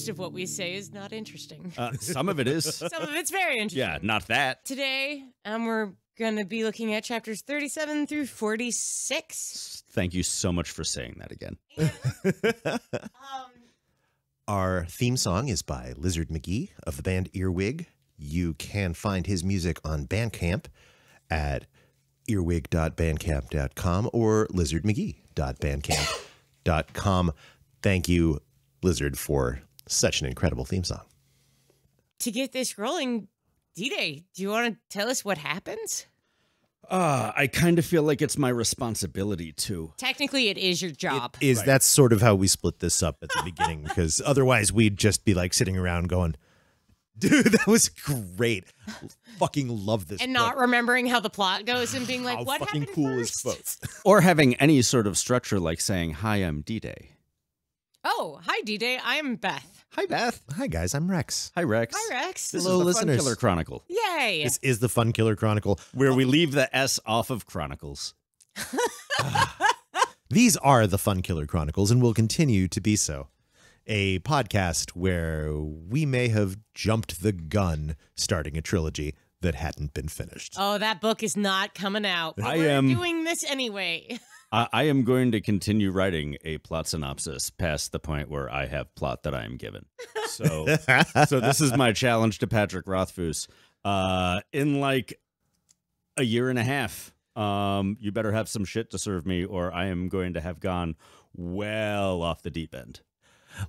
most of what we say is not interesting. Some of it is. Some of it's very interesting. Yeah, not that. Today, we're going to be looking at chapters 37 through 46. Thank you so much for saying that again. Our theme song is by Lizard McGee of the band Earwig. You can find his music on Bandcamp at earwig.bandcamp.com or lizardmcgee.bandcamp.com. Thank you, Lizard, for such an incredible theme song. To get this rolling, D-Day, do you want to tell us what happens? I kind of feel like it's my responsibility to. Technically, it is your job. That's sort of how we split this up at the beginning, because otherwise we'd just be like sitting around going, dude, that was great. Fucking love this and book. not remembering how the plot goes and being like, How what fucking happened cool first? is both. Or having any sort of structure like saying, hi, I'm D-Day. Oh, hi, D-Day. I am Beth. Hi, Beth. Hi, guys. I'm Rex. Hi, Rex. Hi, Rex. This Hello, is the listeners. Fun Killer Chronicle, Yay. This is the Fun Killer Chronicle. where we leave the S off of Chronicles. These are the Fun Killer Chronicles and will continue to be so. A podcast where we may have jumped the gun starting a trilogy that hadn't been finished. Oh, that book is not coming out. But I we're am- doing this anyway. I am going to continue writing a plot synopsis past the point where I have plot that I am given. So this is my challenge to Patrick Rothfuss. In like a year and a half, you better have some shit to serve me, or I am going to have gone well off the deep end.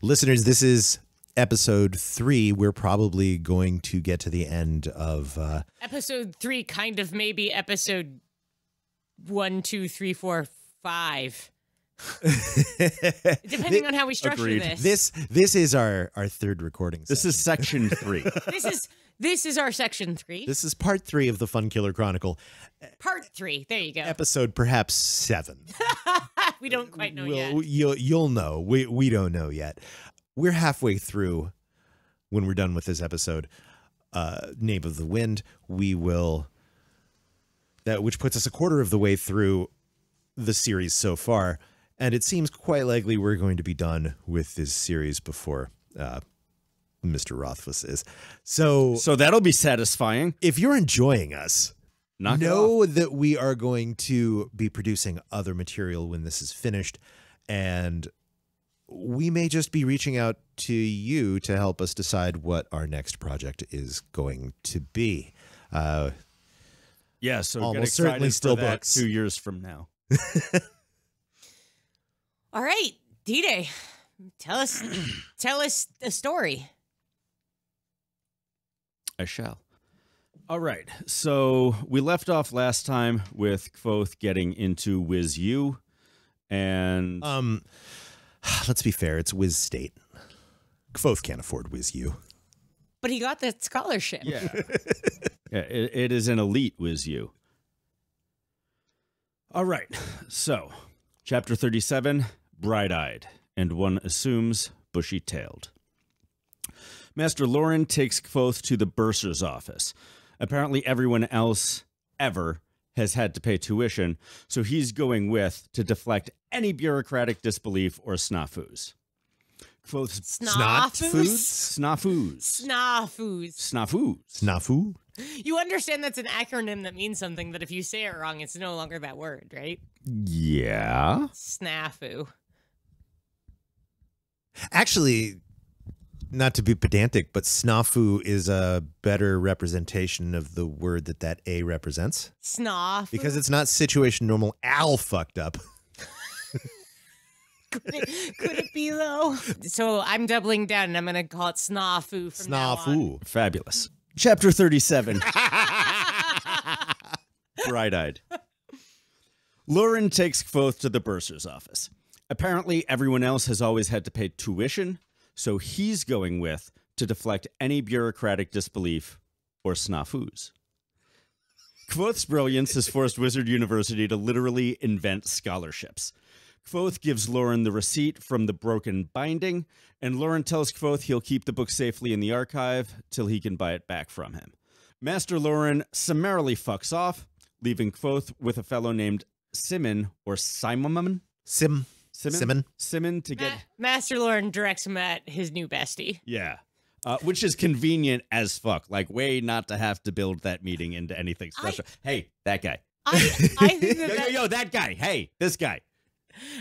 Listeners, this is episode 3. We're probably going to get to the end of... Episode 3, kind of maybe episode 1, 2, 3, 4, 5. Depending on how we structure Agreed. this. This is our third recording This session. is section 3. This is our section 3. This is part 3 of the Fun Killer Chronicle. Part 3. There you go. Episode perhaps 7. We don't quite know yet. You'll know. We don't know yet. We're halfway through when we're done with this episode. Name of the Wind. We will... which puts us a quarter of the way through the series so far. And it seems quite likely we're going to be done with this series before Mr. Rothfuss is. So That'll be satisfying. if you're enjoying us, Knock it know that we are going to be producing other material when this is finished. And we may just be reaching out to you to help us decide what our next project is going to be. Yeah, so get Almost excited certainly for still that books. 2 years from now. All right, D-Day, tell us the story. I shall. All right, so we left off last time with Kvothe getting into Wiz U, and Let's be fair. It's Wiz State. Kvothe can't afford Wiz U. But he got that scholarship. yeah, it is an elite Wiz U. All right, so chapter 37, Bright-Eyed, and one assumes bushy-tailed. Master Lauren takes Kvothe to the bursar's office. Apparently everyone else ever has had to pay tuition, so he's going with to deflect any bureaucratic disbelief or snafus. Kvothe's Snafus? snafus. Snafus. Snafu? You understand that's an acronym that means something that if you say it wrong, it's no longer that word, right? Yeah. Snafu. Actually, not to be pedantic, but snafu is a better representation of the word that A represents. Snafu. Because it's not situation normal Al fucked up. Could it be, though? So I'm doubling down, and I'm going to call it Snafu from now on. Snafu. Fabulous. Chapter 37. Bright-Eyed. Lauren takes Kvothe to the bursar's office. Apparently, everyone else has always had to pay tuition, so he's going with to deflect any bureaucratic disbelief or snafus. Kvothe's brilliance has forced Wizard University to literally invent scholarships. Kvothe gives Lauren the receipt from the broken binding, and Lauren tells Kvothe he'll keep the book safely in the archive till he can buy it back from him. Master Lauren summarily fucks off, leaving Kvothe with a fellow named Simon or Simon. Simon to get... Master Lauren directs him at his new bestie. Yeah. Which is convenient as fuck. Like, way not to have to build that meeting into anything special. Hey, that guy. I think Yo, that guy. Hey, this guy.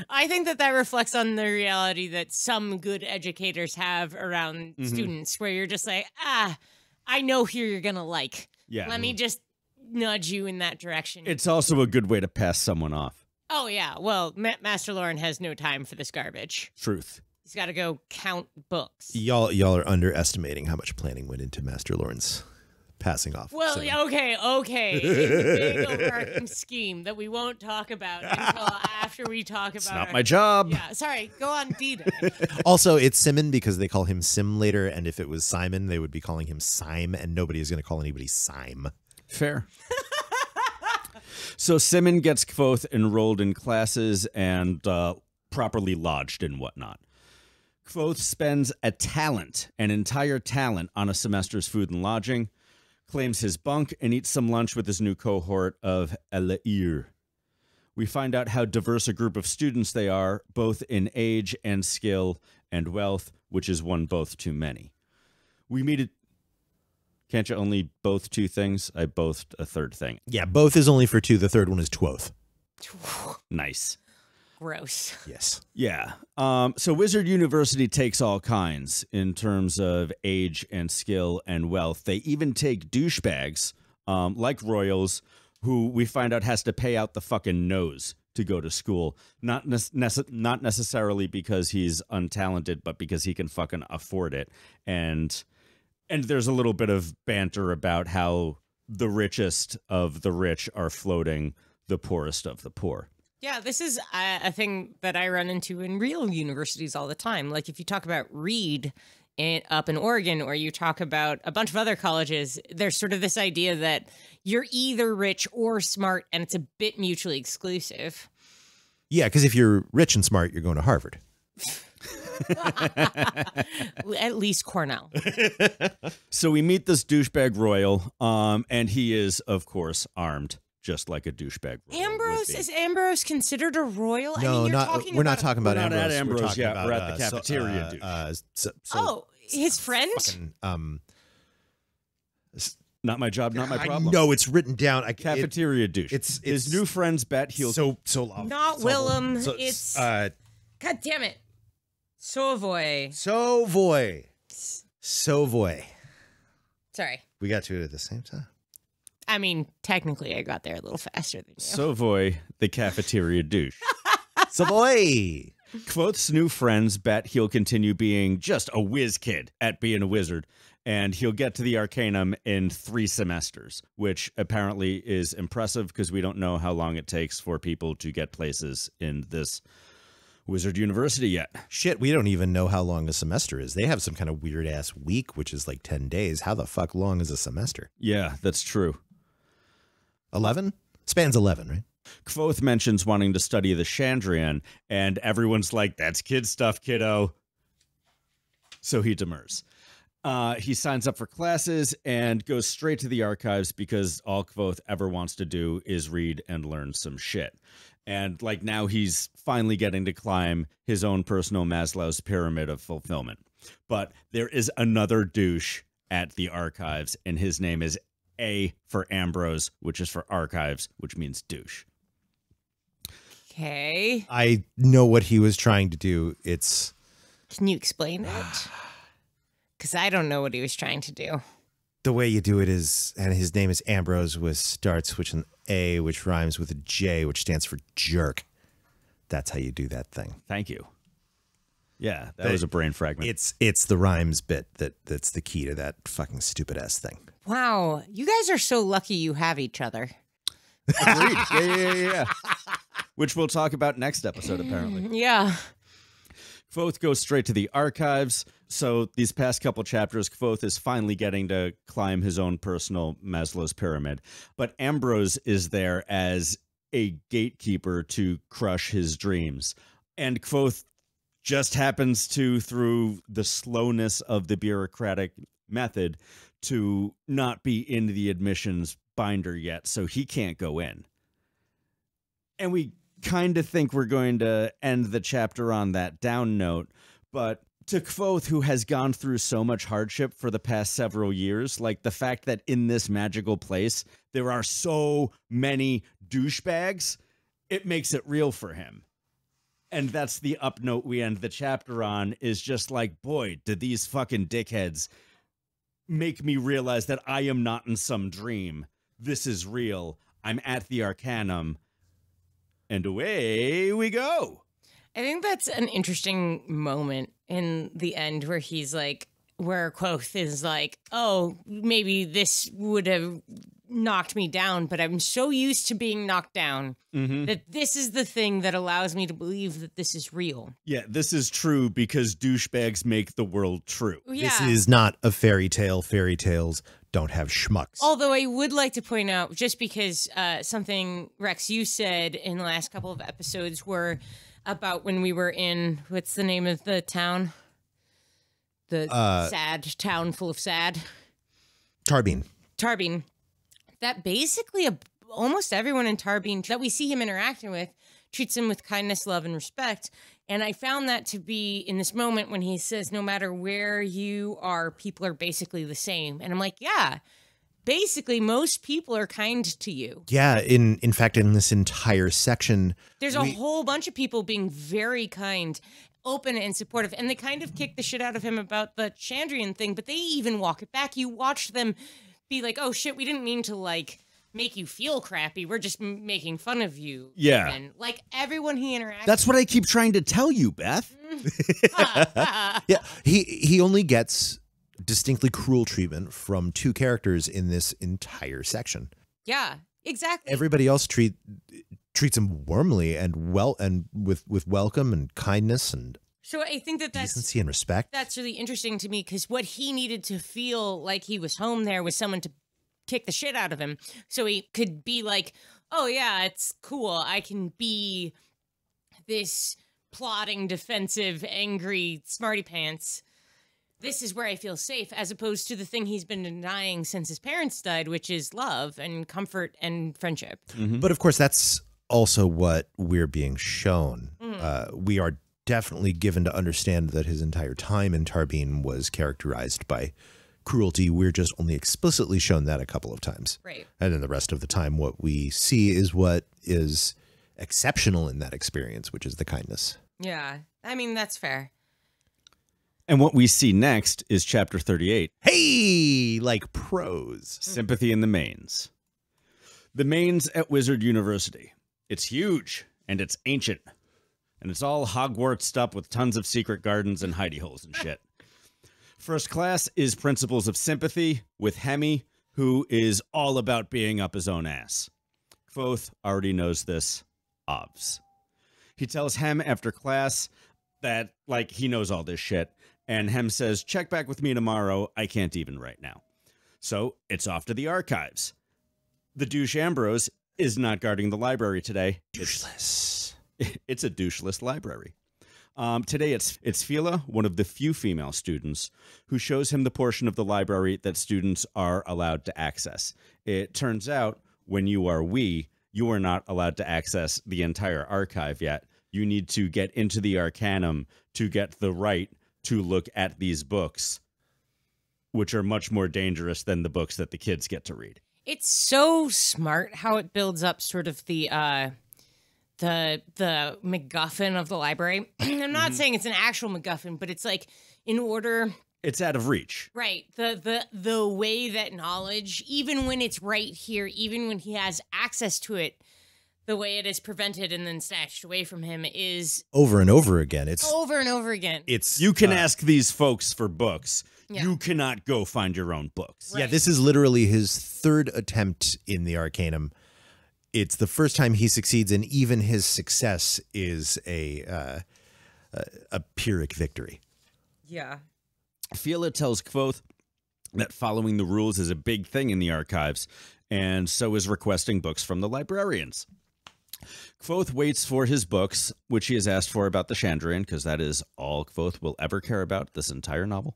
I think that reflects on the reality that some good educators have around students, where you're just like, I know who you're going to like. Yeah. Let me just nudge you in that direction. It's also a good way to pass someone off. Oh, yeah. Well, Master Lauren has no time for this garbage. Truth. He's got to go count books. Y'all are underestimating how much planning went into Master Lauren's passing off. Well, okay. It's a big overarching scheme that we won't talk about until after we talk about It's not my job. Yeah, sorry. Go on, D-Day. Also, it's Simon because they call him Sim later, and if it was Simon, they would be calling him Sime, and nobody is going to call anybody Sime. Fair. So Simon gets Kvothe enrolled in classes and properly lodged and whatnot. Kvothe spends an entire talent on a semester's food and lodging, claims his bunk, and eats some lunch with his new cohort of Eleir. We find out how diverse a group of students they are, both in age and skill and wealth, which is one both too many. We meet it. Can't you only both two things? I boathed a third thing. Yeah, both is only for two. The third one is Twothe. Nice. Gross. Yes. Yeah. So Wizard University takes all kinds in terms of age and skill and wealth. They even take douchebags like royals, who we find out has to pay out the fucking nose to go to school. Not necessarily because he's untalented, but because he can fucking afford it. And there's a little bit of banter about how the richest of the rich are floating the poorest of the poor. Yeah, this is a thing that I run into in real universities all the time. Like if you talk about Reed up in Oregon, or you talk about a bunch of other colleges, there's sort of this idea that you're either rich or smart, and it's a bit mutually exclusive. Yeah, because if you're rich and smart, you're going to Harvard. At least Cornell. So we meet this douchebag royal, and he is, of course, armed. Just like a douchebag. Ambrose, is Ambrose considered a royal? No, I mean, we're not talking about we're Ambrose. Not at Ambrose. We're talking Yeah, about, we're at the cafeteria. His friend? Fucking, not my job, not my problem. No, it's written down. Cafeteria douche. It's his new friends bet he'll so not Willem. So, it's God damn it, Sovoy. Sorry, we got to it at the same time. I mean, technically, I got there a little faster than you. Savoy, the cafeteria douche. Savoy. Kvothe's new friends bet he'll continue being just a whiz kid at being a wizard, and he'll get to the Arcanum in 3 semesters, which apparently is impressive because we don't know how long it takes for people to get places in this Wizard University yet. Shit, we don't even know how long a semester is. They have some kind of weird-ass week, which is like 10 days. How the fuck long is a semester? Yeah, that's true. 11? Spans 11, right? Kvothe mentions wanting to study the Chandrian, and everyone's like, that's kid stuff, kiddo. So he demurs. He signs up for classes and goes straight to the archives because all Kvothe ever wants to do is read and learn some shit. And like now he's finally getting to climb his own personal Maslow's pyramid of fulfillment. But there is another douche at the archives, and his name is A for Ambrose, which is for archives, which means douche. Okay. I know what he was trying to do. Can you explain it? Because I don't know what he was trying to do. The way you do it is, and his name is Ambrose, starts with an A, which rhymes with a J, which stands for jerk. That's how you do that thing. Thank you. Yeah, that was a brain fragment. It's the rhymes bit that's the key to that fucking stupid ass thing. Wow, you guys are so lucky you have each other. Agreed. Yeah. Which we'll talk about next episode, apparently. Yeah. Kvothe goes straight to the archives. So these past couple chapters, Kvothe is finally getting to climb his own personal Maslow's pyramid. But Ambrose is there as a gatekeeper to crush his dreams. And Kvothe just happens to, through the slowness of the bureaucratic method, to not be in the admissions binder yet, so he can't go in. And we kind of think we're going to end the chapter on that down note, but to Kvothe, who has gone through so much hardship for the past several years, like the fact that in this magical place there are so many douchebags, it makes it real for him. And that's the up note we end the chapter on, is just like, boy, did these fucking dickheads make me realize that I am not in some dream. This is real. I'm at the Arcanum. And away we go. I think that's an interesting moment in the end where he's like, where Kvothe is like, oh, maybe this would have knocked me down, but I'm so used to being knocked down that this is the thing that allows me to believe that this is real. Yeah, this is true because douchebags make the world true. Yeah. This is not a fairy tale. Fairy tales don't have schmucks. Although I would like to point out, just because something, Rex, you said in the last couple of episodes were about when we were in, what's the name of the town? The sad town full of sad. Tarbine. That basically almost everyone in Tarbine that we see him interacting with treats him with kindness, love, and respect. And I found that to be in this moment when he says, no matter where you are, people are basically the same. And I'm like, yeah, basically most people are kind to you. Yeah, in fact, in this entire section, There's a whole bunch of people being very kind, open, and supportive. And they kind of kick the shit out of him about the Chandrian thing, but they even walk it back. You watch them be like, oh shit, we didn't mean to like make you feel crappy. We're just making fun of you. Yeah. And like everyone he interacts That's what I keep trying to tell you, Beth. yeah, he only gets distinctly cruel treatment from two characters in this entire section. Yeah, exactly. Everybody else treats him warmly and with welcome and kindness and So I think that's decency and respect. That's really interesting to me because what he needed to feel like he was home there was someone to kick the shit out of him so he could be like, oh yeah, it's cool. I can be this plotting, defensive, angry, smarty pants. This is where I feel safe, as opposed to the thing he's been denying since his parents died, which is love and comfort and friendship. But of course, that's also what we're being shown. We are definitely given to understand that his entire time in Tarbine was characterized by cruelty. We're just only explicitly shown that a couple of times. Right. And then the rest of the time, what we see is what is exceptional in that experience, which is the kindness. Yeah. I mean, that's fair. And what we see next is chapter 38. Hey, like prose. Sympathy in the Mains. The Mains at Wizard University. It's huge, and it's ancient. And it's all Hogwartsed up with tons of secret gardens and hidey holes and shit. First class is Principles of Sympathy with Hemi, who is all about being up his own ass. Kvothe already knows this. Obvs. He tells Hem after class that, like, he knows all this shit. And Hem says, check back with me tomorrow. I can't even right now. So it's off to the archives. The douche Ambrose is not guarding the library today. Doucheless. It's a doucheless library. Today it's Fila, one of the few female students, who shows him the portion of the library that students are allowed to access. It turns out when you are you are not allowed to access the entire archive yet. You need to get into the Arcanum to get the right to look at these books, which are much more dangerous than the books that the kids get to read. It's so smart how it builds up sort of the MacGuffin of the library. I'm not saying it's an actual MacGuffin, but it's like in order. It's out of reach. Right. The way that knowledge, even when it's right here, even when he has access to it, the way it is prevented and then snatched away from him is Over and over again. It's over and over again. It's You can ask these folks for books. Yeah. You cannot go find your own books. Right. Yeah, this is literally his third attempt in the Arcanum. It's the first time he succeeds, and even his success is a Pyrrhic victory. Yeah. Fila tells Kvothe that following the rules is a big thing in the archives, and so is requesting books from the librarians. Kvothe waits for his books, which he has asked for about the Chandrian, because that is all Kvothe will ever care about this entire novel.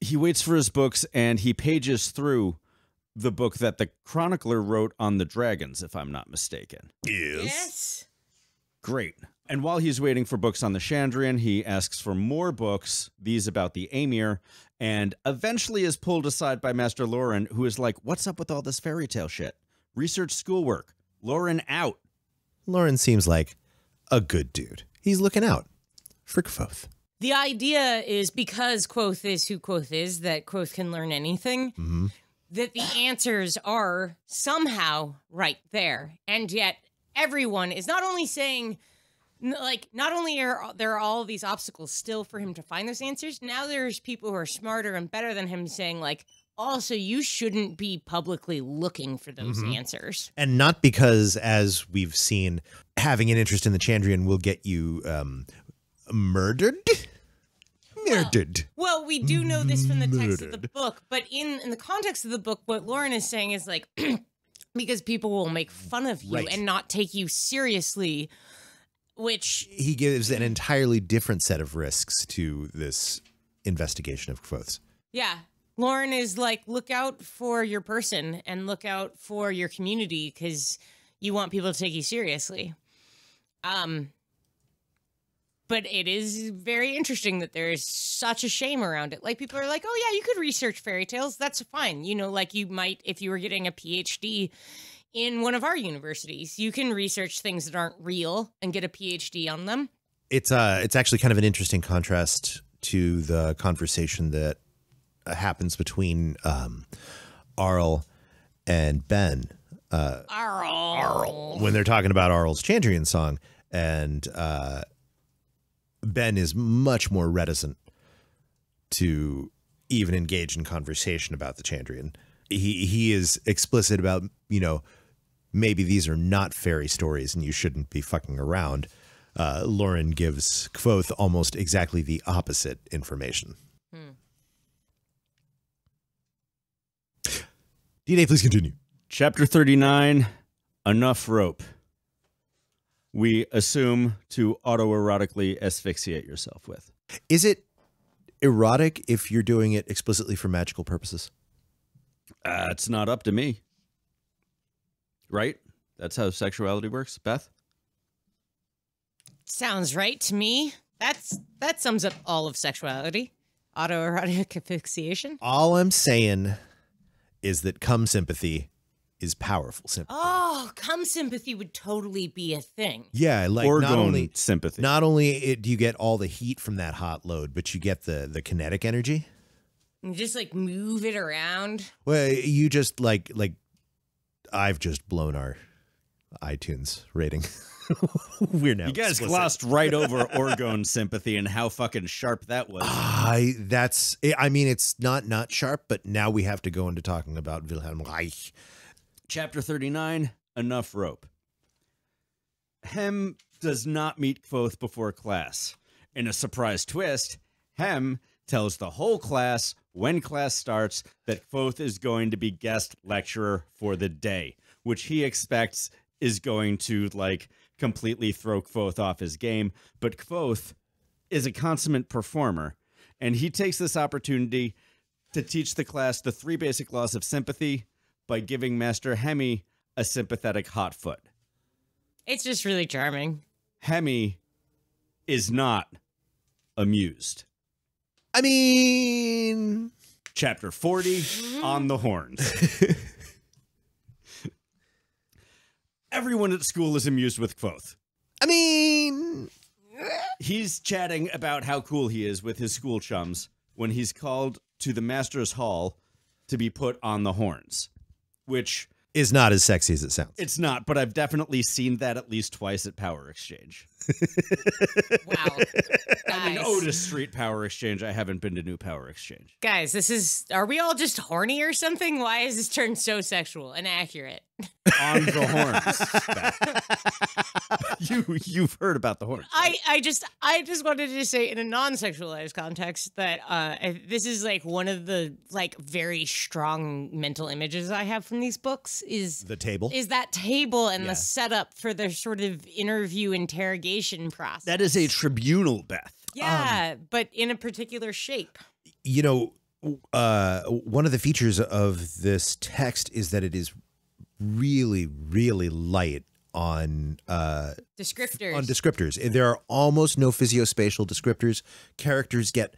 He waits for his books, and he pages through the book that the chronicler wrote on the dragons, if I'm not mistaken. Yes. Great. And while he's waiting for books on the Chandrian, he asks for more books, these about the Amir, and eventually is pulled aside by Master Lauren, who is like, what's up with all this fairy tale shit? Research schoolwork. Lauren out. Lauren seems like a good dude. He's looking out for Kvothe. The idea is because Kvothe is who Kvothe is, that Kvothe can learn anything, that the answers are somehow right there. And yet everyone is not only saying, like, not only are there all these obstacles still for him to find those answers, now there's people who are smarter and better than him saying, like, also, you shouldn't be publicly looking for those answers. And not because, as we've seen, having an interest in the Chandrian will get you murdered. Murdered. Well, we do know this from the text of the book, but in the context of the book, what Lauren is saying is, like, because people will make fun of you and not take you seriously, which... He gives an entirely different set of risks to this investigation of Kvothe's. Yeah. Lauren is like, look out for your person and look out for your community because you want people to take you seriously. But it is very interesting that there is such a shame around it. Like, people are like, oh, yeah, you could research fairy tales. That's fine. You know, like you might, if you were getting a PhD in one of our universities, you can research things that aren't real and get a PhD on them. It's actually kind of an interesting contrast to the conversation that happens between Arl and Ben. Arl. When they're talking about Arl's Chandrian song, and Ben is much more reticent to even engage in conversation about the Chandrian. He is explicit about, you know, maybe these are not fairy stories and you shouldn't be fucking around. Lauren gives Kvothe almost exactly the opposite information. DNA, please continue. Chapter 39, Enough Rope. We assume to autoerotically asphyxiate yourself with. Is it erotic if you're doing it explicitly for magical purposes? It's not up to me. Right? That's how sexuality works, Beth? Sounds right to me. That sums up all of sexuality. Autoerotic asphyxiation. All I'm saying is that cum sympathy is powerful sympathy. Oh, cum sympathy would totally be a thing. Yeah, like Orgone sympathy. Not only do you get all the heat from that hot load, but you get the kinetic energy. You just like move it around. Well, you just like I've just blown our iTunes rating. We're now you guys explicit. glossed right over orgone sympathy and how fucking sharp that was. I mean, it's not sharp, but now we have to go into talking about Wilhelm Reich. Chapter 39, Enough Rope. Hem does not meet Kvothe before class. In a surprise twist, Hem tells the whole class when class starts that Kvothe is going to be guest lecturer for the day, which he expects is going to, like, completely throw Kvothe off his game. But Kvothe is a consummate performer, and he takes this opportunity to teach the class the 3 basic laws of sympathy by giving Master Hemi a sympathetic hot foot. It's just really charming. Hemi is not amused. I mean... Chapter 40, On the Horns. Everyone at school is amused with Kvothe. I mean... He's chatting about how cool he is with his school chums when he's called to the Master's Hall to be put on the horns, which... is not as sexy as it sounds. It's not, but I've definitely seen that at least twice at Power Exchange. Wow. I mean, Otis Street Power Exchange. I haven't been to New Power Exchange. Guys, are we all just horny or something? Why is this turned so sexual and accurate? On the horns. You've heard about the horns. Right? I just wanted to say in a non-sexualized context that this is like one of the like very strong mental images I have from these books is the table. Is that table and the setup for their sort of interview interrogation process. That is a tribunal, Beth. Yeah, but in a particular shape. You know, one of the features of this text is that it is really, really light on Descriptors. on descriptors. There are almost no physiospatial descriptors. Characters get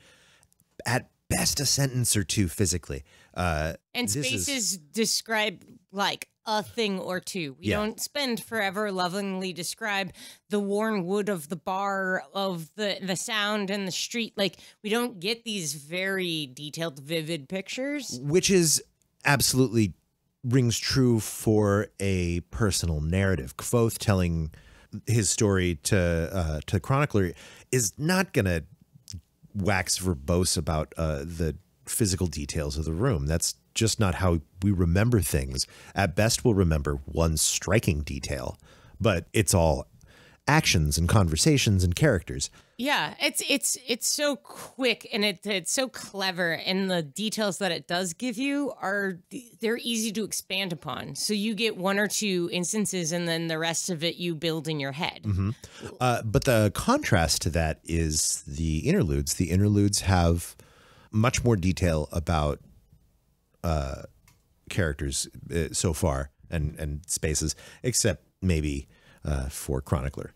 at best a sentence or two physically. And spaces describe like a thing or two. We don't spend forever lovingly describe the worn wood of the bar, of the sound and the street. Like, we don't get these very detailed, vivid pictures. Which is absolutely rings true for a personal narrative. Kvothe telling his story to chronicler is not going to wax verbose about the physical details of the room. That's just not how we remember things. At best, we'll remember one striking detail, but it's all actions and conversations and characters. Yeah, it's so quick and it's so clever, and the details that it does give you they're easy to expand upon. So you get one or two instances, and then the rest of it you build in your head. Mm-hmm. But the contrast to that is the interludes. The interludes have much more detail about characters so far and spaces, except maybe for chronicler,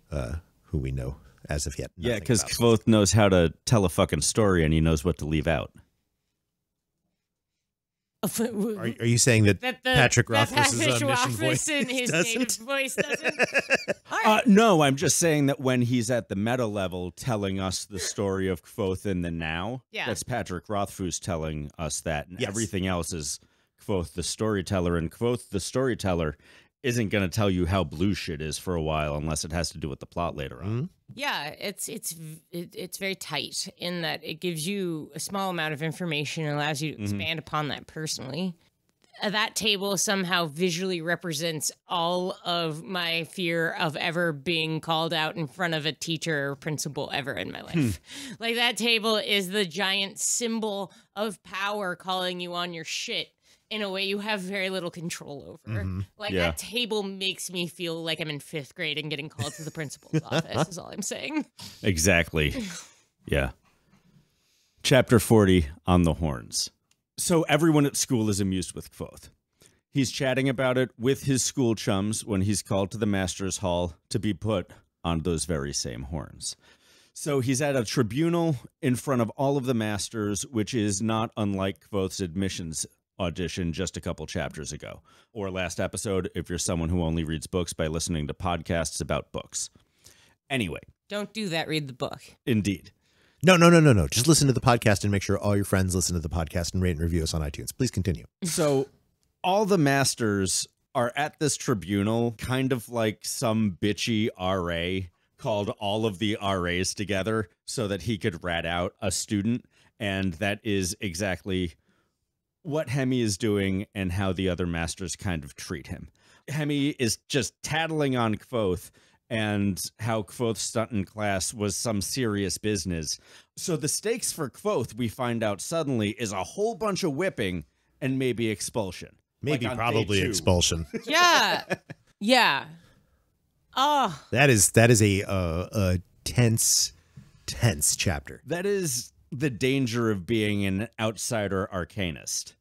who we know as of yet. Yeah, because Kvothe knows how to tell a fucking story, and he knows what to leave out. Are you saying that Patrick Rothfuss's omniscient voice in his native voice doesn't? No, I'm just saying that when he's at the meta level telling us the story of Kvothe in the now, that's Patrick Rothfuss telling us that, and everything else is Kvothe the storyteller, and Kvothe the storyteller isn't going to tell you how blue shit is for a while unless it has to do with the plot later on. Mm-hmm. Yeah, it's very tight in that it gives you a small amount of information and allows you to expand upon that personally. That table somehow visually represents all of my fear of ever being called out in front of a teacher or principal ever in my life. Like, that table is the giant symbol of power calling you on your shit in a way you have very little control over. Like, that table makes me feel like I'm in 5th grade and getting called to the principal's office, is all I'm saying. Exactly. Yeah. Chapter 40, On the Horns. So everyone at school is amused with Kvothe. He's chatting about it with his school chums when he's called to the master's hall to be put on those very same horns. So he's at a tribunal in front of all of the masters, which is not unlike Kvothe's admissions audition just a couple chapters ago, or last episode if you're someone who only reads books by listening to podcasts about books. Anyway. Don't do that, read the book. Indeed. No. Just listen to the podcast and make sure all your friends listen to the podcast and rate and review us on iTunes. Please continue. So all the masters are at this tribunal, kind of like some bitchy RA called all of the RAs together so that he could rat out a student. And that is exactly what Hemi is doing and how the other masters kind of treat him. Hemi is just tattling on Kvothe and how Kvothe's stunt in class was some serious business. So the stakes for Kvothe, we find out suddenly, is a whole bunch of whipping and maybe expulsion. Maybe like probably expulsion. Yeah. Yeah. Oh. That is a tense chapter. That is the danger of being an outsider arcanist.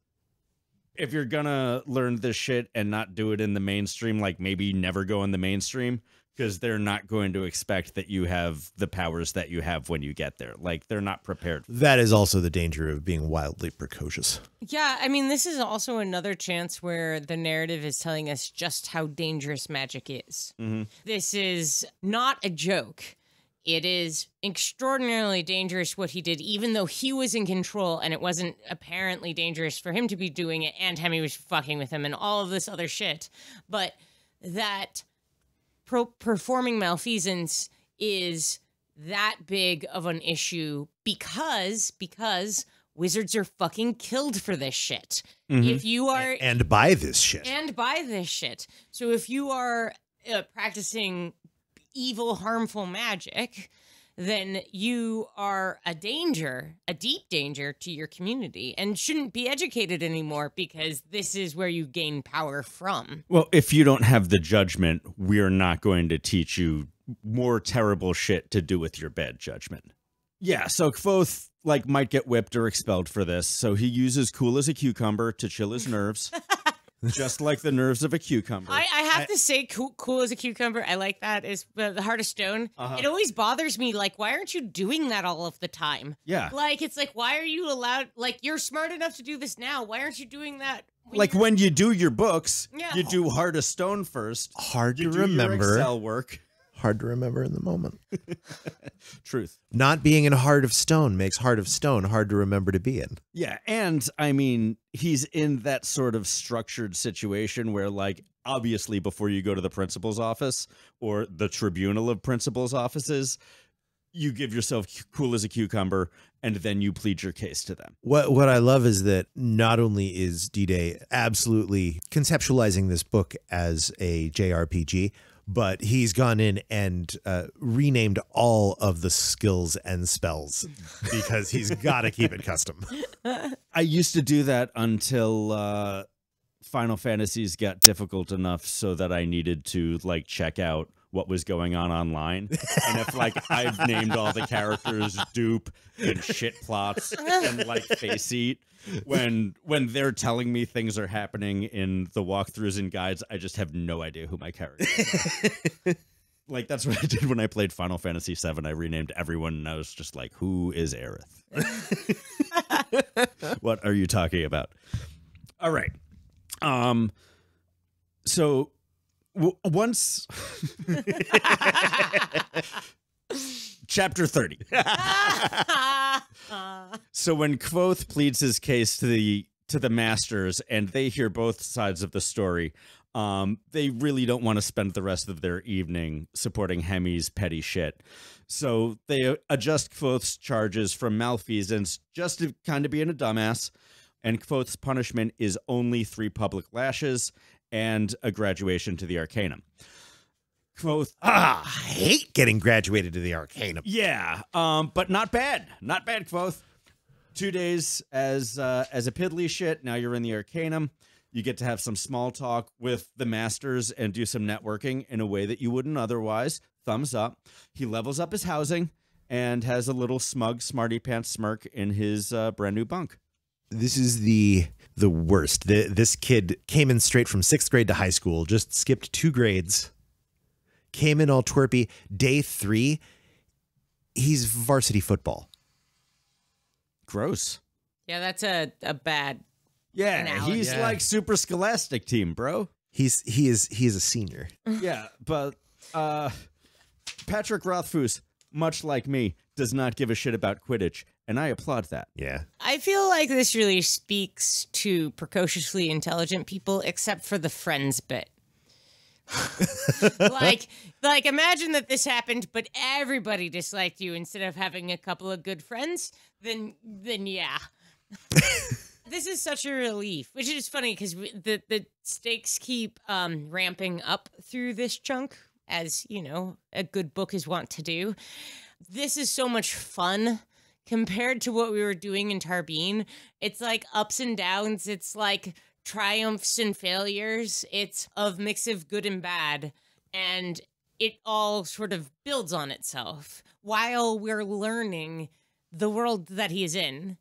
If you're gonna learn this shit and not do it in the mainstream, like maybe never go in the mainstream, because they're not going to expect that you have the powers that you have when you get there. Like, they're not prepared. That is also the danger of being wildly precocious. Yeah, I mean, this is also another chance where the narrative is telling us just how dangerous magic is. This is not a joke. It is extraordinarily dangerous what he did, even though he was in control and it wasn't apparently dangerous for him to be doing it, and Hemi was fucking with him and all of this other shit. But that performing malfeasance is that big of an issue because wizards are fucking killed for this shit. If you are... And by this shit. So if you are practicing evil, harmful magic, then you are a deep danger to your community and shouldn't be educated anymore because this is where you gain power from. Well, if you don't have the judgment, we're not going to teach you more terrible shit to do with your bad judgment. Yeah, so Kvothe, might get whipped or expelled for this, so he uses cool as a cucumber to chill his nerves. Just like the nerves of a cucumber. I have to say, cool as a cucumber. I like that. Is the heart of stone. It always bothers me. Like, why aren't you doing that all of the time? Yeah. Like, it's like, why are you allowed? Like, you're smart enough to do this now. Why aren't you doing that? When you do your books, Yeah. you do heart of stone first. Hard You to do your remember. Excel work. Hard to remember in the moment. Truth. Not being in Heart of Stone makes Heart of Stone hard to remember to be in. Yeah, and I mean, he's in that sort of structured situation where, like, obviously before you go to the principal's office or the tribunal of principal's offices, you give yourself cool as a cucumber and then you plead your case to them. What I love is that not only is D-Day absolutely conceptualizing this book as a JRPG, but he's gone in and renamed all of the skills and spells because he's got to keep it custom. I used to do that until Final Fantasies got difficult enough so that I needed to, like, check out what was going on online. And if, like, I've named all the characters dupe and shit plots and, like, face eat, when they're telling me things are happening in the walkthroughs and guides, I just have no idea who my characters are. Like, that's what I did when I played Final Fantasy VII. I renamed everyone, and I was just like, who is Aerith? What are you talking about? All right. So once chapter 30. So when Kvothe pleads his case to the masters and they hear both sides of the story, they really don't want to spend the rest of their evening supporting Hemi's petty shit. So they adjust Kvothe's charges from malfeasance just to kind of being a dumbass. And Kvothe's punishment is only 3 public lashes and a graduation to the Arcanum. Kvothe, I hate getting graduated to the Arcanum. yeah, but not bad. Not bad, Kvothe. 2 days as a piddly shit. Now you're in the Arcanum. You get to have some small talk with the masters and do some networking in a way that you wouldn't otherwise. Thumbs up. He levels up his housing and has a little smug smarty pants smirk in his brand new bunk. This is the worst. This kid came in straight from 6th grade to high school, just skipped 2 grades, came in all twerpy. Day 3, he's varsity football. Gross. Yeah, that's a bad. Yeah, analogy. he's like super scholastic team, bro. He is a senior. Yeah, but Patrick Rothfuss, much like me, does not give a shit about Quidditch, and I applaud that. Yeah. I feel like this really speaks to precociously intelligent people, except for the friends bit. like imagine that this happened, but everybody disliked you instead of having a couple of good friends. Then yeah. This is such a relief, which is funny because the stakes keep ramping up through this chunk, as you know, a good book is wont to do. This is so much fun compared to what we were doing in Tarbeen. It's like ups and downs. It's like triumphs and failures. It's a mix of good and bad, and it all sort of builds on itself while we're learning the world that he's in,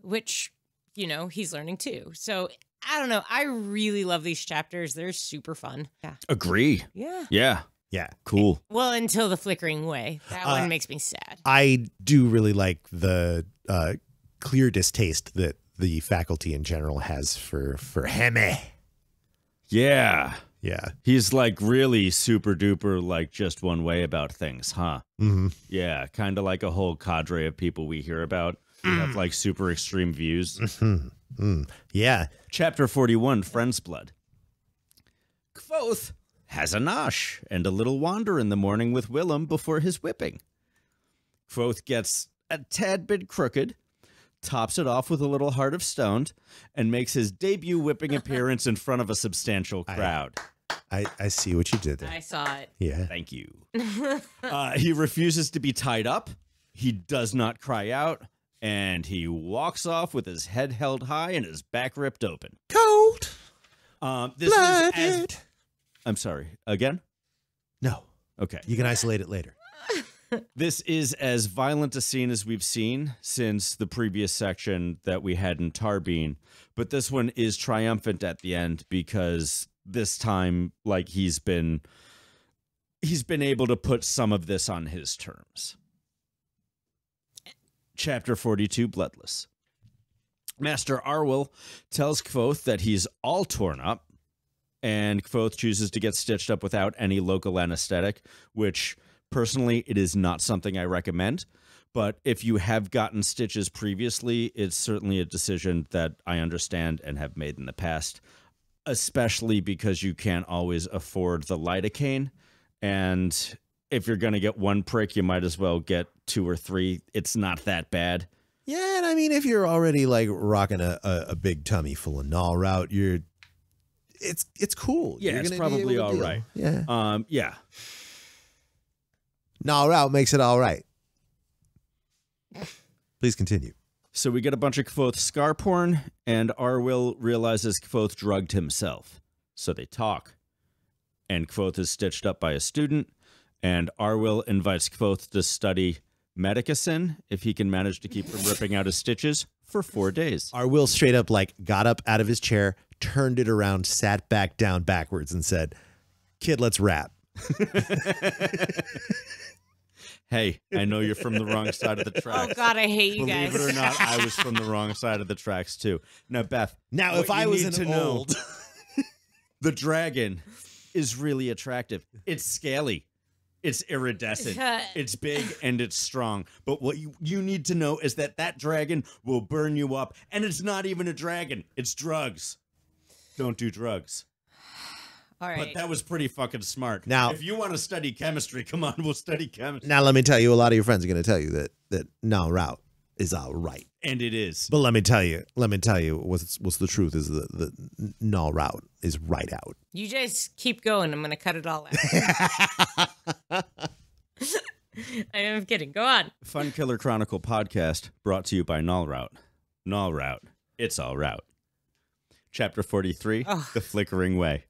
which, you know, he's learning too. So I don't know. I really love these chapters. They're super fun. Yeah. Agree. Yeah. Yeah. Yeah. Cool. Well, until the flickering way. That one makes me sad. I do really like the clear distaste that the faculty in general has for Hemi. Yeah. Yeah. He's like really super duper, like just one way about things, huh? Mm-hmm. Yeah. Kind of like a whole cadre of people we hear about who have like super extreme views. Mm. Yeah. Chapter 41, Friend's Blood. Kvothe has a nosh and a little wander in the morning with Willem before his whipping. Kvothe gets a tad bit crooked, tops it off with a little heart of stone, and makes his debut whipping appearance in front of a substantial crowd. I see what you did there. I saw it. Yeah. Thank you. He refuses to be tied up. He does not cry out. And he walks off with his head held high and his back ripped open. Cold. This is as... I'm sorry. Again? No. Okay. You can isolate it later. This is as violent a scene as we've seen since the previous section that we had in Tarbeen. But this one is triumphant at the end because this time, like he's been able to put some of this on his terms. Chapter 42, Bloodless. Master Arwyl tells Kvothe that he's all torn up, and Kvothe chooses to get stitched up without any local anesthetic, which, personally, it is not something I recommend. But if you have gotten stitches previously, it's certainly a decision that I understand and have made in the past, especially because you can't always afford the lidocaine. And if you're going to get one prick, you might as well get 2 or 3. It's not that bad. Yeah, and I mean, if you're already like rocking a big tummy full of null route, it's cool. Yeah, You're it's gonna be probably able to all deal. right. Yeah. Yeah. Null route makes it all right. Please continue. So we get a bunch of Kvothe scar porn, and Arwyl realizes Kvothe drugged himself. So they talk. And Kvothe is stitched up by a student, and Arwyl invites Kvothe to study medicine if he can manage to keep from ripping out his stitches for 4 days. Arwyl straight up like got up out of his chair, turned it around, sat back down backwards, and said, "Kid, let's rap." Hey, I know you're from the wrong side of the tracks. Oh, God, I hate you Believe guys. it or not, I was from the wrong side of the tracks, too. Now, Beth, Now, what if I you was need an to know, old, the dragon is really attractive. It's scaly. It's iridescent. It's big and it's strong. But what you need to know is that dragon will burn you up. And it's not even a dragon. It's drugs. Don't do drugs. All right. But that was pretty fucking smart. Now- if you want to study chemistry, come on, we'll study chemistry. now let me tell you, a lot of your friends are going to tell you that null route is all right. And it is. But let me tell you, what's the truth is the null route is right out. You just keep going. I'm going to cut it all out. I am kidding. Go on. Fun Killer Chronicle podcast brought to you by Null Route. Null Route. It's all route. Chapter 43, The Flickering Way.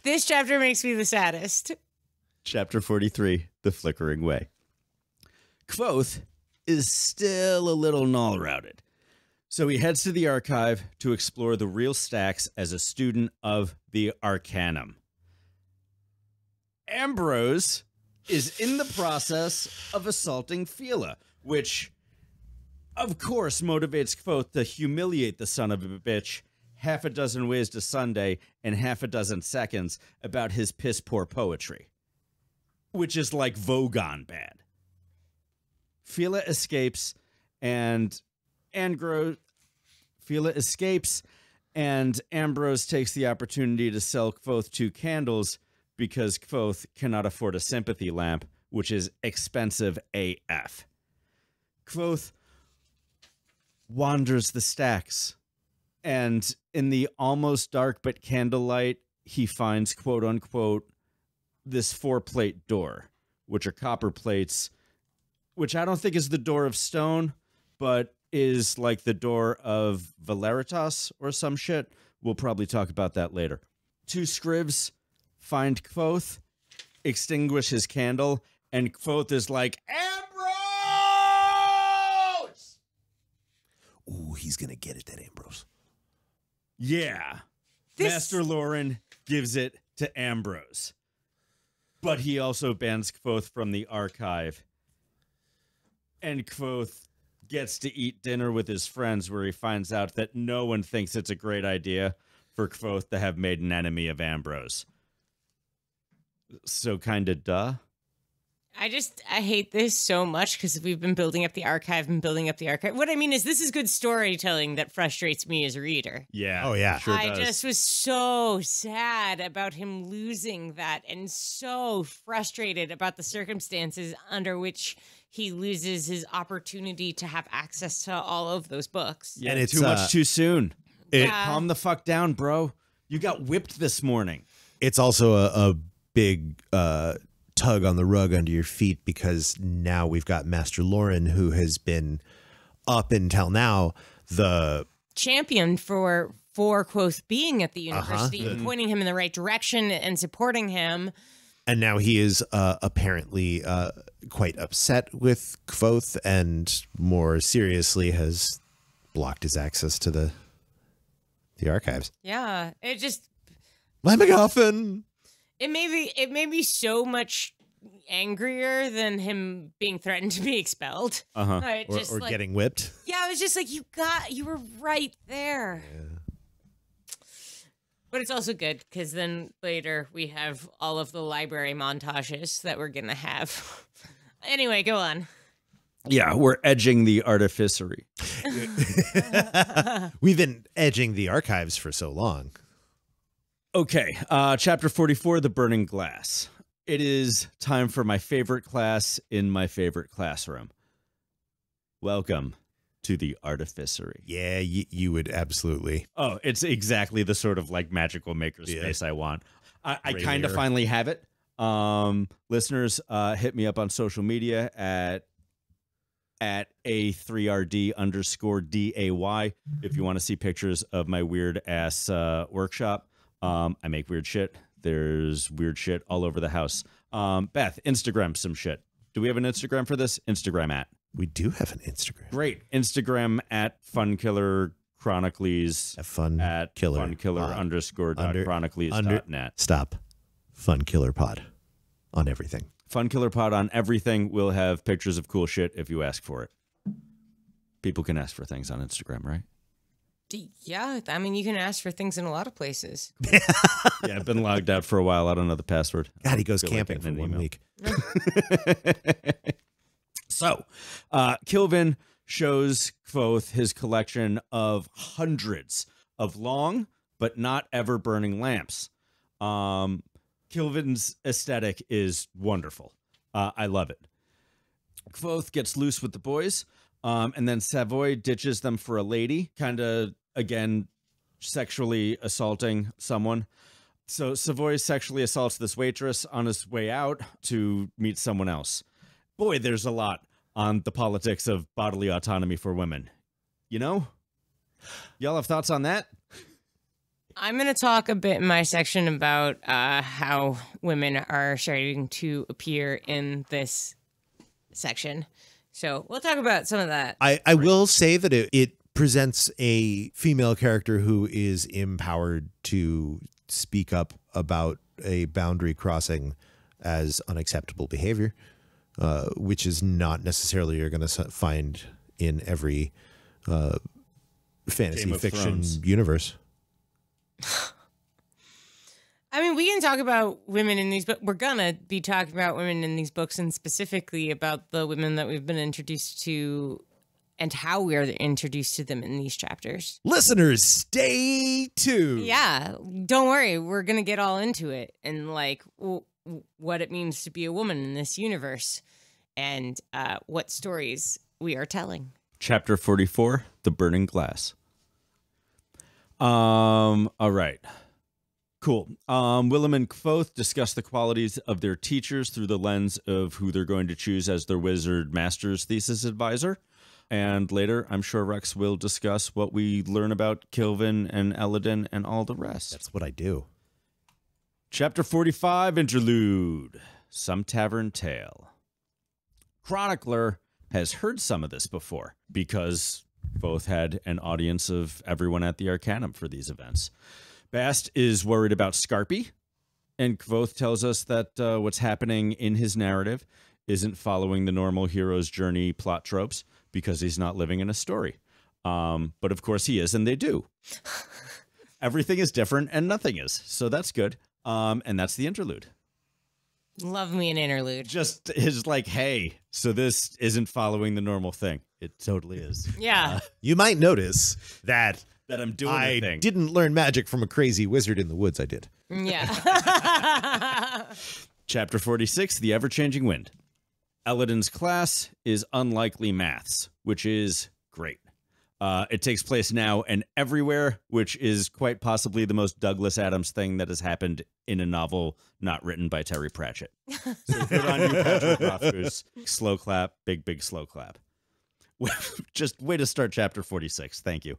This chapter makes me the saddest. Chapter 43, The Flickering Way. Kvothe is still a little null routed. So he heads to the archive to explore the real stacks as a student of the Arcanum. Ambrose is in the process of assaulting Fila, which, of course, motivates Kvothe to humiliate the son of a bitch half a dozen ways to Sunday in half a dozen seconds about his piss-poor poetry, which is like Vogon bad. Fila escapes, and Ambrose takes the opportunity to sell Kvothe 2 candles because Kvothe cannot afford a sympathy lamp, which is expensive AF. Kvothe wanders the stacks, and in the almost dark but candlelight, he finds, quote unquote, this 4-plate door, which are copper plates, which I don't think is the door of stone, but is like the door of Valeritas or some shit. We'll probably talk about that later. 2 scrivs find Kvothe, extinguish his candle, and Kvothe is like, Ambrose! Ooh, he's going to get it, that Ambrose. Yeah. Master Lauren gives it to Ambrose. But he also bans Kvothe from the archive. And Kvothe gets to eat dinner with his friends, where he finds out that no one thinks it's a great idea for Kvothe to have made an enemy of Ambrose. So kind of duh. I hate this so much because we've been building up the archive and building up the archive. What I mean is this is good storytelling that frustrates me as a reader. Yeah. Oh, yeah. Sure I does. just was so sad about him losing that and so frustrated about the circumstances under which he loses his opportunity to have access to all of those books. Yeah, And it's, too much too soon. Yeah. Calm the fuck down, bro. You got whipped this morning. It's also a big tug on the rug under your feet, because now we've got Master Lauren, who has been up until now the Champion for Kvothe being at the university and pointing him in the right direction and supporting him. and now he is apparently quite upset with Kvothe, and more seriously has blocked his access to the archives. Yeah, it just My MacGuffin. It made me so much angrier than him being threatened to be expelled. Or getting whipped. Yeah, I was just like, you were right there. Yeah. But it's also good because then later we have all of the library montages that we're going to have. Anyway, go on. Yeah, we're edging the artificery. We've been edging the archives for so long. Okay, chapter 44, The Burning Glass. It is time for my favorite class in my favorite classroom. Welcome to the artificery. Yeah, you would absolutely. Oh, it's exactly the sort of like magical makerspace I want. I kind of finally have it. Listeners, hit me up on social media at A3RD_DAY if you want to see pictures of my weird ass workshop. I make weird shit. There's weird shit all over the house. Beth, Instagram some shit. Do we have an Instagram for this? Instagram at. We do have an Instagram. Great. Instagram at Funkiller Chronicles. At funkiller_.chronicles.net. Stop. Fun Killer Pod on everything. Fun Killer Pod on everything. We'll have pictures of cool shit if you ask for it. People can ask for things on Instagram, right? Yeah, I mean, you can ask for things in a lot of places. Yeah, I've been logged out for a while. I don't know the password. God, he goes camping for 1 week. So, Kilvin shows Kvothe his collection of hundreds of long but not ever burning lamps. Kilvin's aesthetic is wonderful. I love it. Kvothe gets loose with the boys, and then Savoy ditches them for a lady, kind of, again, sexually assaulting someone. So Savoy sexually assaults this waitress on his way out to meet someone else. Boy, there's a lot on the politics of bodily autonomy for women. You know? Y'all have thoughts on that? I'm going to talk a bit in my section about how women are starting to appear in this section. So we'll talk about some of that. I will say that it presents a female character who is empowered to speak up about a boundary crossing as unacceptable behavior, which is not necessarily you're going to find in every fantasy fiction universe. I mean, we can talk about women in these, but we're gonna be talking about women in these books, and specifically about the women that we've been introduced to and how we are introduced to them in these chapters. Listeners, stay tuned. Yeah, don't worry. We're gonna get all into it and like what it means to be a woman in this universe and what stories we are telling. Chapter 44, The Burning Glass. All right. Cool. Willem and Kvothe discuss the qualities of their teachers through the lens of who they're going to choose as their wizard master's thesis advisor. And later, I'm sure Rex will discuss what we learn about Kilvin and Elladan and all the rest. That's what I do. Chapter 45, Interlude. Some Tavern Tale. Chronicler has heard some of this before because both had an audience of everyone at the Arcanum for these events. Bast is worried about Scarpy, and Kvothe tells us that what's happening in his narrative isn't following the normal hero's journey plot tropes because he's not living in a story. But of course he is, and they do. Everything is different and nothing is, so that's good. And that's the interlude. Love me an interlude. Just is like, hey, so this isn't following the normal thing. It totally is. Yeah. You might notice that I'm doing I a thing. didn't learn magic from a crazy wizard in the woods. I did. Yeah. Chapter 46, The Ever-Changing Wind. Elladan's class is unlikely maths, which is great. It takes place now and everywhere, which is quite possibly the most Douglas Adams thing that has happened in a novel not written by Terry Pratchett. So good on you, Patrick Rothfuss. Slow clap, big slow clap. Just way to start chapter 46. Thank you.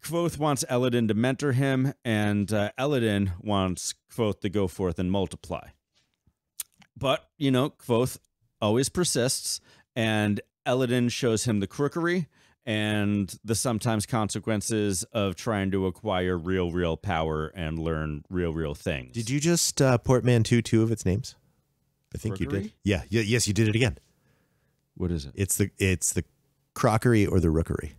Kvothe wants Elladan to mentor him, and Elladan wants Kvothe to go forth and multiply. But, you know, Kvothe always persists, and Elladan shows him the crookery and the sometimes consequences of trying to acquire real power and learn real things. Did you just portmanteau two of its names? I think you did. Yeah. Yes, you did it again. What is it? It's the crockery or the rookery.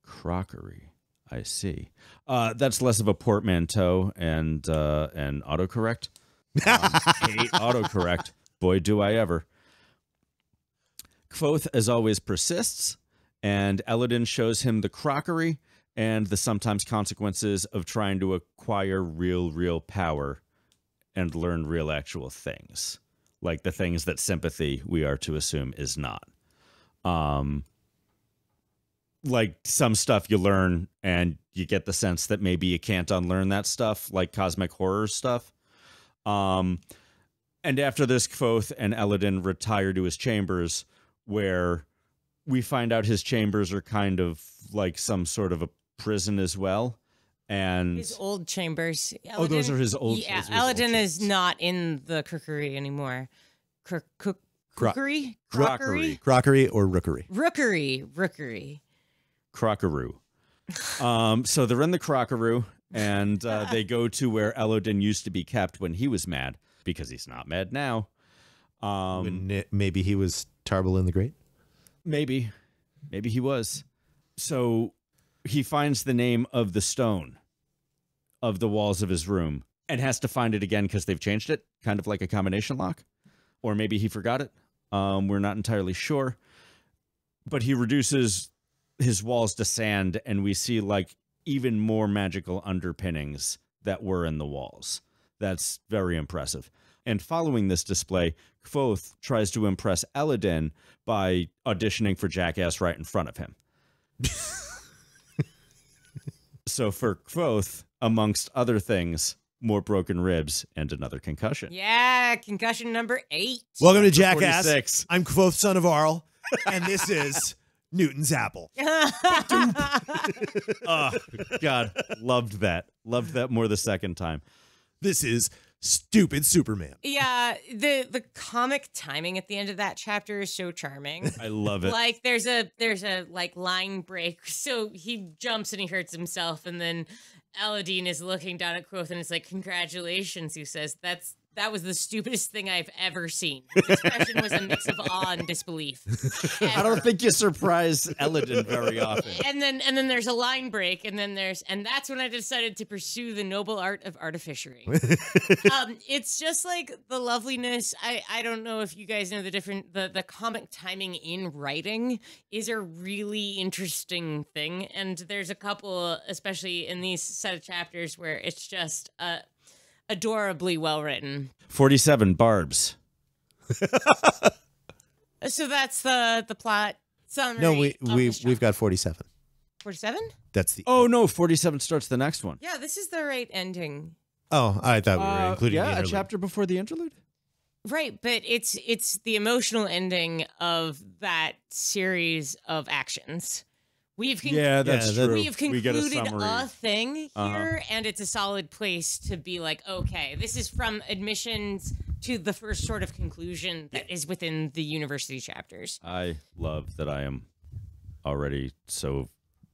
Crockery. I see. That's less of a portmanteau and autocorrect. Hate autocorrect. Boy, do I ever. Kvothe, as always, persists, and Eladin shows him the crockery and the sometimes consequences of trying to acquire real power and learn real actual things, like the things that sympathy, we are to assume, is not. Like some stuff you learn and you get the sense that maybe you can't unlearn that stuff, like cosmic horror stuff. And after this, Kvothe and Eladin retire to his chambers, where we find out his chambers are kind of like some sort of a prison as well. And his old chambers. Oh, those are his old. Yeah, those are his old Eladin is chambers. not in the crockery anymore. Crockery? Crockery. Crockery or rookery. Rookery. Crockaroo. So they're in the crockaroo, and they go to where Eladin used to be kept when he was mad, because he's not mad now. Maybe he was Tarbalin the Great? Maybe he was. So he finds the name of the stone of the walls of his room and has to find it again because they've changed it, kind of like a combination lock. Or maybe he forgot it. We're not entirely sure. But he reduces his walls to sand, and we see like even more magical underpinnings that were in the walls. That's very impressive. And following this display, Kvothe tries to impress Eladin by auditioning for Jackass right in front of him. So for Kvothe, amongst other things, more broken ribs and another concussion. Yeah, concussion number 8. Welcome to Jackass. 46. I'm Kvothe, son of Arl, and this is Newton's Apple. Oh, God. Loved that. Loved that more the second time. This is Stupid Superman. Yeah, the comic timing at the end of that chapter is so charming. I love it. Like there's a like line break, so he jumps and he hurts himself, and then Eladin is looking down at Kvothe and it's like, "Congratulations," he says. That was the stupidest thing I've ever seen. His expression was a mix of awe and disbelief. I don't think you surprise Eladin very often. And then there's a line break, and that's when I decided to pursue the noble art of artificery. It's just like the loveliness. I don't know if you guys know the comic timing in writing is a really interesting thing, and there's a couple, especially in these set of chapters, where it's just adorably well written. 47 barbs. So that's the plot summary. No, of this we've chapter. got 47. 47? That's the. Oh, no, 47 starts the next one. Yeah, this is the right ending. Oh, I thought we were including the a interlude. chapter before the interlude? Right, but it's the emotional ending of that series of actions. Yeah, that's true. We've We get a concluded summary. a thing here, and it's a solid place to be like, okay, this is from admissions to the first sort of conclusion that is within the university chapters. I love that I am already so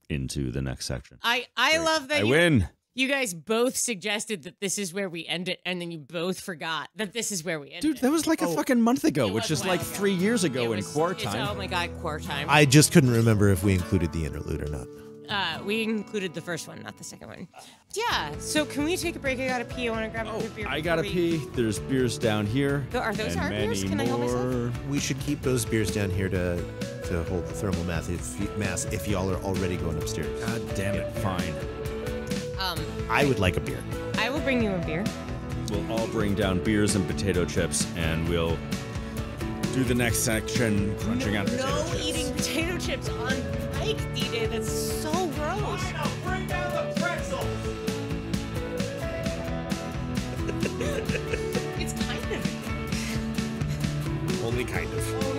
into the next section. I love that I win. you guys both suggested that this is where we end it, and then you both forgot that this is where we end Dude, it. that was like a fucking month ago, It which was is a like while ago. 3 years ago in core Oh time. my god, core time. I just couldn't remember if we included the interlude or not. We included the first one, not the second one. Yeah, so can we take a break? I gotta pee. I want to grab a beer. I gotta before we- pee. There's beers down here. Are those and our many beers? Can I help myself? more. We should keep those beers down here to hold the thermal mass if y'all are already going upstairs. God damn it, fine. I would like a beer. I will bring you a beer. We'll all bring down beers and potato chips, and we'll do the next section crunching on potato No chips. eating potato chips on bike, DJ. That's so gross. Bring down the pretzel! It's kind of. Only kind of. Oh